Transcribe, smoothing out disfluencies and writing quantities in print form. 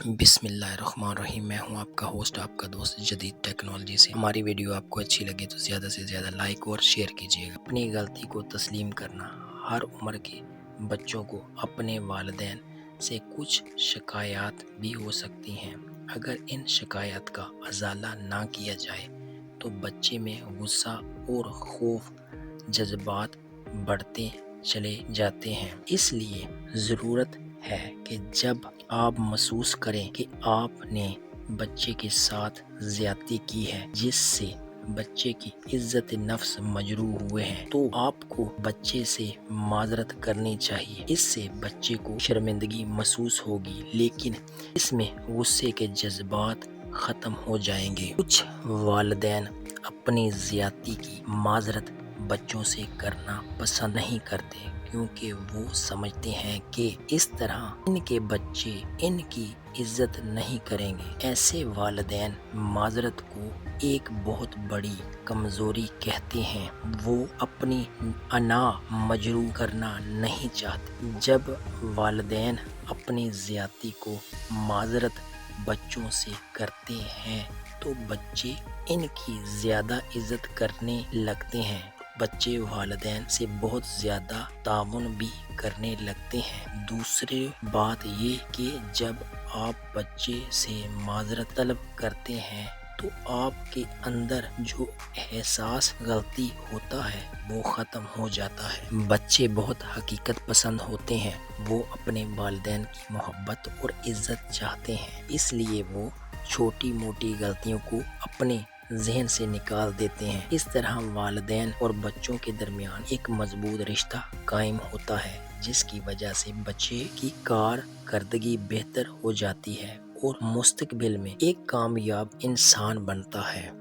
बिस्मिल्लाहिर्रहमानिर्रहीम। मैं हूं आपका होस्ट, आपका दोस्त जदीद टेक्नोलॉजी से। हमारी वीडियो आपको अच्छी लगे तो ज़्यादा से ज़्यादा लाइक और शेयर कीजिएगा। अपनी गलती को तस्लीम करना। हर उम्र के बच्चों को अपने वालिदैन से कुछ शिकायत भी हो सकती हैं। अगर इन शिकायत का अजाला ना किया जाए तो बच्चे में गुस्सा और खौफ जज्बात बढ़ते चले जाते हैं। इसलिए ज़रूरत है कि जब आप महसूस करें कि आपने बच्चे के साथ ज्यादती की है जिससे बच्चे की इज्जत नफ्स मजरूह हुए हैं, तो आपको बच्चे से माजरत करनी चाहिए। इससे बच्चे को शर्मिंदगी महसूस होगी, लेकिन इसमें गुस्से के जज्बात खत्म हो जाएंगे। कुछ वालिदैन अपनी ज्यादती की माजरत बच्चों से करना पसंद नहीं करते क्योंकि वो समझते हैं कि इस तरह इनके बच्चे इनकी इज्जत नहीं करेंगे। ऐसे वालिदैन माजरत को एक बहुत बड़ी कमजोरी कहते हैं। वो अपनी अना मजरू करना नहीं चाहते। जब वालिदैन अपनी ज्यादती को माजरत बच्चों से करते हैं तो बच्चे इनकी ज्यादा इज्जत करने लगते हैं। बच्चे वालिदैन से बहुत ज्यादा ताउन भी करने लगते हैं। दूसरी बात ये कि जब आप बच्चे से माजरत तलब करते हैं तो आपके अंदर जो एहसास गलती होता है वो ख़त्म हो जाता है। बच्चे बहुत हकीकत पसंद होते हैं। वो अपने वालिदैन की मोहब्बत और इज्जत चाहते हैं, इसलिए वो छोटी मोटी गलतियों को अपने जहन से निकाल देते हैं। इस तरह वालिदैन और बच्चों के दरमियान एक मजबूत रिश्ता कायम होता है, जिसकी वजह से बच्चे की कारकर्दगी बेहतर हो जाती है और मुस्तकबिल में एक कामयाब इंसान बनता है।